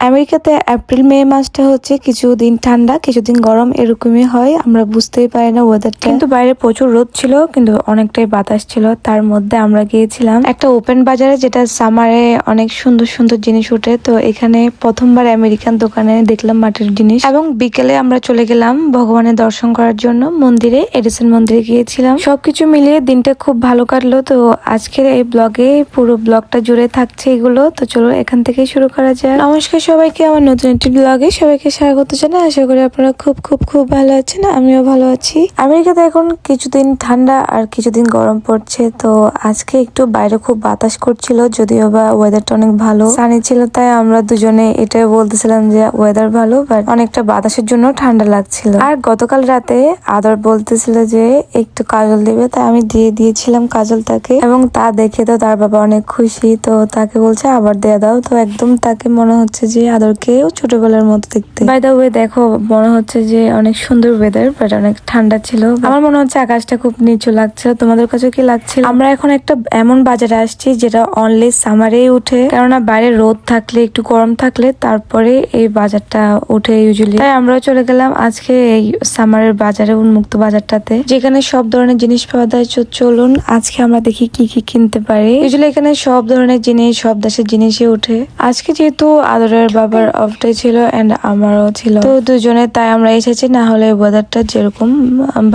আমেরিকাতে April May মাসটা হচ্ছে কিছুদিন ঠান্ডা কিছুদিন গরম এরকমই হয়, আমরা বুঝতেই পারি না ওয়েদারটা। কিন্তু বাইরে প্রচুর রোদ ছিল কিন্তু অনেকটাই বাতাস ছিল। তার মধ্যে আমরা গিয়েছিলাম একটা ওপেন বাজারে, যেটা সামারে অনেক সুন্দর সুন্দর জিনিস ওঠে। তো এখানে প্রথমবার আমেরিকান দোকানে দেখলাম মাটির জিনিস, এবং বিকেলে আমরা চলে গেলাম ভগবানের দর্শন করার জন্য মন্দিরে, এডিসন মন্দিরে গিয়েছিলাম। সবকিছু মিলিয়ে দিনটা খুব ভালো কাটলো। তো আজকের এই ব্লগে পুরো ব্লগটা জুড়ে থাকছে এগুলো। তো চলো এখান থেকেই শুরু করা যায়। নমস্কার সবাইকে, আমার নতুন একটি ব্লগে সবাইকে স্বাগত জানাই। আশা করি আপনারা খুব খুব খুব ভালো আছেন, আমিও ভালো আছি। আমেরিকাতে এখন কিছুদিন ঠান্ডা আর কিছুদিন গরম পড়ছে। তো আজকে একটু বাইরে খুব বাতাস করছিল, যদিও বা ওয়েদারটা অনেক ভালো সানি ছিল, তাই আমরা দুজনে এটাই বলতেছিলাম যে ওয়েদার ভালো, বাট অনেকটা বাতাসের জন্য ঠান্ডা লাগছিল। আর গতকাল রাতে আদর বলতেছিল যে একটু কাজল দিবে, তাই আমি দিয়ে দিয়েছিলাম কাজল তাকে, এবং তা দেখে তো তার বাবা অনেক খুশি। তো তাকে বলছে আবার দেয়া দাও। তো একদম তাকে মনে হচ্ছে যে আদরকেও ছোটবেলার মতো দেখতে। বাই দা ওয়ে দেখো, মনে হচ্ছে যে অনেক সুন্দর ওয়েদার, বাট অনেক ঠান্ডা ছিল। আমার মনে হচ্ছে আকাশটা খুব নিচু লাগছিল। তোমাদের কাছে কি লাগছিল? আমরা এখন একটা এমন বাজারে আসছি যেটা অনলি সামারেই উঠে, কেননা বাইরে রোদ থাকলে একটু গরম থাকলে তারপরে এই বাজারটা উঠে ইউজুয়ালি। তাই আমরাও চলে গেলাম আজকে এই সামারের বাজারে, উন্মুক্ত বাজারটাতে, যেখানে সব ধরনের জিনিস পাওয়া যায়। চলুন আজকে আমরা দেখি কি কি কিনতে পারি। ইউজুয়ালি এখানে সব ধরনের জিনিস, সব দেশের জিনিসই ওঠে। আজকে যেহেতু আদরের বাবার অফ ডে ছিল এন্ড আমারও ছিল, তো দুজনে তাই আমরা এসেছি। না হলে ওয়েদারটা যেরকম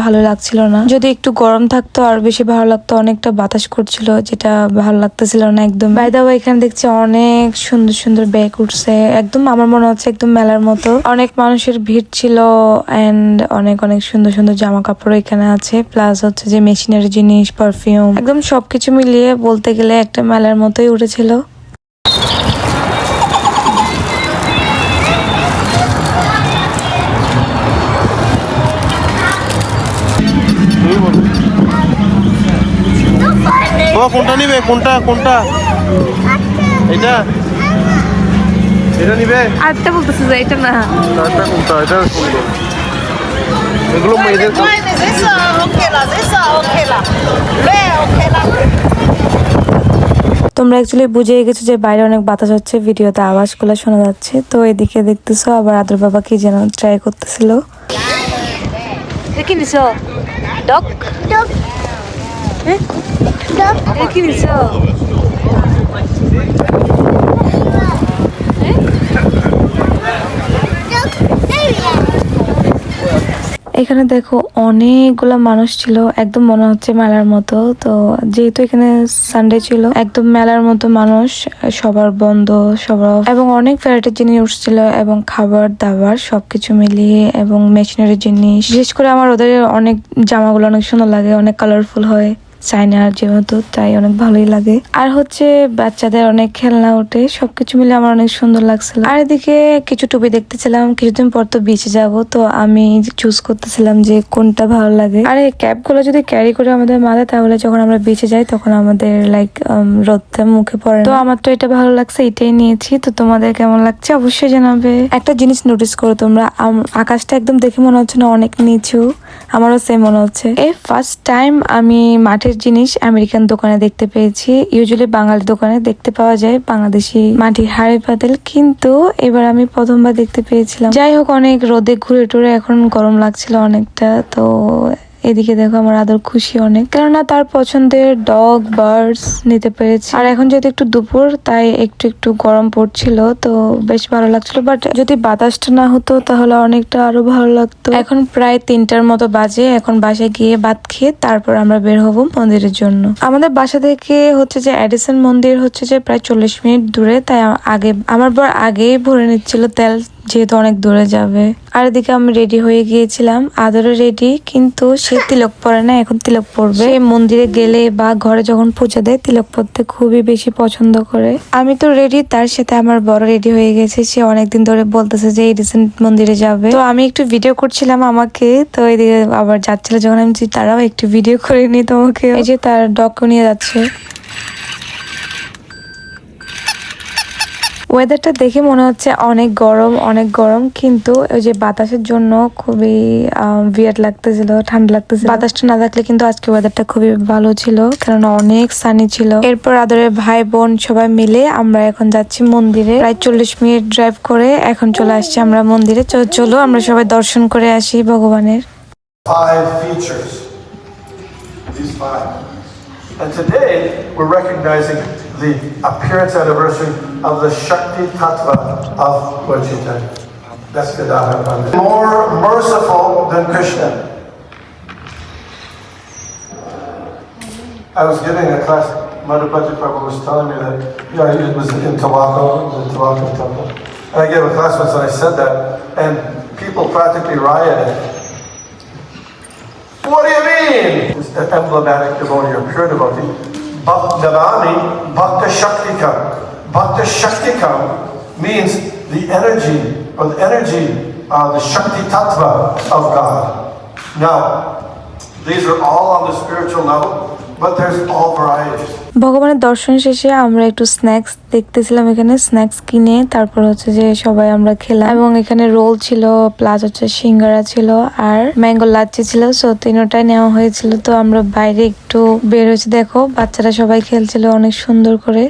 ভালো লাগছিল না। যদি একটু গরম থাকতো আর বেশি ভালো লাগতো। অনেকটা বাতাস করছিল, যেটা ভালো লাগতেছিল না একদম। বাই দা ওয়ে এখানে দেখছি অনেক সুন্দর সুন্দর ব্যাগ উঠছে, একদম আমার মনে হচ্ছে একদম মেলার মতো। অনেক মানুষের ভিড় ছিল এন্ড অনেক অনেক সুন্দর সুন্দর জামা কাপড় এখানে আছে, প্লাস হচ্ছে যে মেশিনারি জিনিস, পারফিউম, একদম সবকিছু মিলিয়ে বলতে গেলে একটা মেলার মতোই উঠেছিল। কোনটা নিবে? কোনটা কোনটা? এটা এটা নিবে? আরেকটা বলতেছে যে এটা না, এটা কোনটা? এটা সুন্দর। এগুলো মেয়েদের তোমরা অ্যাকচুয়ালি বুঝে গেছো যে বাইরে অনেক বাতাস হচ্ছে, ভিডিওতে আওয়াজগুলো শোনা যাচ্ছে। তো এদিকে দেখতেছো আবার আদর বাবা কি যেন ট্রাই করতেছিল। কি নিছো? ডগ ডগ হ্যাঁ ডগ কি নিছো? এখানে দেখো অনেকগুলা মানুষ ছিল, একদম মনে হচ্ছে মেলার মতো। তো যেহেতু এখানে সানডে ছিল, একদম মেলার মতো মানুষ, সবার বন্ধ, সবার, এবং অনেক ভ্যারাইটির জিনিস উঠছিল, এবং খাবার দাবার সবকিছু মিলিয়ে, এবং মেশিনারি জিনিস। বিশেষ করে আমার ওদের অনেক জামাগুলো অনেক সুন্দর লাগে, অনেক কালারফুল হয়, চাইনার যেহেতু, তাই অনেক ভালোই লাগে। আর হচ্ছে বাচ্চাদের অনেক খেলনা ওঠে, সবকিছু মিলে আমার অনেক সুন্দর লাগছিল। আর এদিকে কিছু টুপি দেখতেছিলাম, কিছুদিন পর তো বিচে যাব, তো আমি চুজ করতেছিলাম যে কোনটা ভালো লাগে। আর এই ক্যাপ গুলো যদি ক্যারি করে আমাদের মাথায়, তাহলে যখন আমরা বিচে যাই তখন আমাদের লাইক রোদটা মুখে পড়ে। তো আমার তো এটা ভালো লাগছে, এটাই নিয়েছি। তো তোমাদের কেমন লাগছে অবশ্যই জানাবে। একটা জিনিস নোটিস করো তোমরা, আকাশটা একদম দেখে মনে হচ্ছে না অনেক নিচু? আমারও সেম মনে হচ্ছে। এই ফার্স্ট টাইম আমি মাটির জিনিস আমেরিকান দোকানে দেখতে পেয়েছি। ইউজুয়ালি বাঙালি দোকানে দেখতে পাওয়া যায় বাংলাদেশি মাটির হাড়ি পাতিল, কিন্তু এবার আমি প্রথমবার দেখতে পেয়েছিলাম। যাই হোক, অনেক রোদে ঘুরে টুরে এখন গরম লাগছিল অনেকটা। তো এদিকে দেখো আমার আদর খুশি অনেক, কেননা তার পছন্দের ডগ বার্ডস নিতে পেরেছি। আর এখন যেহেতু একটু দুপুর, তাই একটু একটু গরম পড়ছিল, তো বেশ ভালো লাগছিল। বাট যদি বাতাসটা না হতো তাহলে অনেকটা আরো ভালো লাগতো। এখন প্রায় 3টার মতো বাজে, এখন বাসায় গিয়ে ভাত খেয়ে তারপর আমরা বের হব মন্দিরের জন্য। আমাদের বাসা থেকে হচ্ছে যে এডিসন মন্দির হচ্ছে যে প্রায় 40 মিনিট দূরে, তাই আমার বর আগেই ভরে নিচ্ছিল তেল, যেহেতু অনেক দূরে যাবে। আর এদিকে আমি রেডি হয়ে গিয়েছিলাম, আদরে রেডি, কিন্তু সে তিলক পরে না, এখন তিলক পরবে। সে মন্দিরে গেলে বা ঘরে যখন পূজা দেয় তিলক পরতে খুবই বেশি পছন্দ করে। আমি তো রেডি, তার সাথে আমার বড় রেডি হয়ে গেছে। সে অনেকদিন ধরে বলতেছে যে এই রিসেন্ট মন্দিরে যাবে। তো আমি একটু ভিডিও করছিলাম আমাকে, তো এদিকে আবার যাচ্ছিল যখন আমি তারাও একটু ভিডিও করে নি তোমাকে। এই যে তার ডগ নিয়ে যাচ্ছে। ওয়েদারটা দেখে মনে হচ্ছে অনেক গরম, কিন্তু ওই যে বাতাসের জন্য খুবই বিয়ার্ড লাগতেছিল, ঠান্ডা লাগতেছিল। বাতাসটা না থাকলে কিন্তু আজকে ওয়েদারটা খুবই ভালো ছিল, কেননা অনেক সানি ছিল। এরপর আদরের ভাই বোন সবাই মিলে আমরা এখন যাচ্ছি মন্দিরে। প্রায় 40 মিনিট ড্রাইভ করে এখন চলে আসছি আমরা মন্দিরে। চলো আমরা সবাই দর্শন করে আসি ভগবানের। 5 features. These 5. And today we're recognizing the appearance anniversary of the Shakti Tattva of Wajita. That's Gadadhar Pandit. More merciful than Krishna. I was giving a class, Madhupati Prabhu was telling me that, he was in Tawako, the Tawako temple. And I gave a class once and I said that, and people practically rioted. What do you mean? It's the emblematic devotee or pure devotee. Bhakti Bhakta Shaktikam. Bhakta Shaktikam means the energy, the Shakti Tattva of God. Now, these are all on the spiritual level, but there's all varieties. ভগবানের দর্শন শেষে আমরা একটু snacks দেখতেছিলাম, এখানে snacks কিনে তারপর হচ্ছে যে সবাই আমরা খেলাম, এবং এখানে রোল ছিল, প্লাস হচ্ছে সিঙ্গারা ছিল, আর ম্যাঙ্গো লাচ্ছি ছিল। সো তিনটাই নেওয়া হয়েছিল। তো আমরা বাইরে একটু বের হয়েছি, দেখো বাচ্চারা সবাই খেলছিল অনেক সুন্দর করে।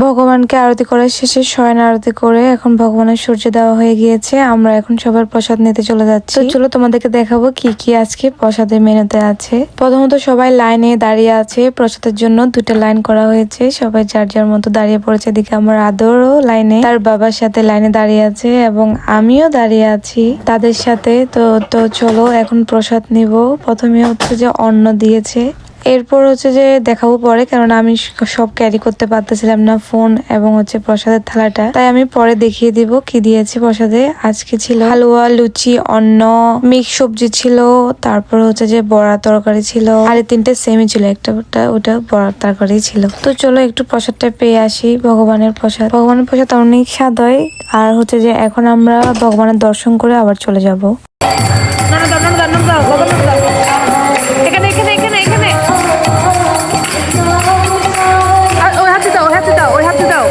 ভগবানকে আরতি করার শেষে শয়ন আরতি করে এখন ভগবানের সূর্য দেওয়া হয়ে গিয়েছে। আমরা এখন সবার প্রসাদ নিতে চলে যাচ্ছি। তো চলো তোমাদেরকে দেখাবো কি কি আজকে প্রসাদের মেনুতে আছে। প্রথমত সবাই লাইনে দাঁড়িয়ে আছে প্রসাদের জন্য, 2টা লাইন করা হয়েছে, সবাই যার যার মতো দাঁড়িয়ে পড়েছে। এদিকে আমার আদরও লাইনে তার বাবার সাথে লাইনে দাঁড়িয়ে আছে, এবং আমিও দাঁড়িয়ে আছি তাদের সাথে। তো চলো এখন প্রসাদ নিব। প্রথমে হচ্ছে যে অন্ন দিয়েছে, এরপর হচ্ছে যে দেখাবো পরে, কারণ আমি সব ক্যারি করতে পারতেছিলাম না, ফোন এবং হচ্ছে প্রসাদের থালাটা, তাই আমি পরে দেখিয়ে দিব কি দিয়েছে প্রসাদে। আজকে ছিল হালুয়া, লুচি, অন্ন, মিক্স সবজি ছিল, তারপর হচ্ছে যে বড়া তরকারি ছিল, আর 3টে সেমি ছিল, একটা ওটা বড়া তরকারি ছিল। তো চলো একটু প্রসাদটা পেয়ে আসি। ভগবানের প্রসাদ অনেক স্বাদ হয়। আর হচ্ছে যে এখন আমরা ভগবানের দর্শন করে আবার চলে যাব। এখানে এখানে এখানে এখানে ওই হাতে দাও, ওই হাতে দাও, ওই হাতে দাও।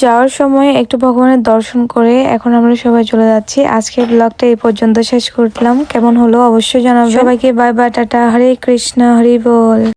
যাওয়ার সময় একটু ভগবানের দর্শন করে এখন আমরা সবাই চলে যাচ্ছি। আজকের ব্লগটা এই পর্যন্ত শেষ করলাম। কেমন হলো অবশ্যই জানাবেন। সবাইকে বাই বাই, টাটা, হরে কৃষ্ণ, হরি বল।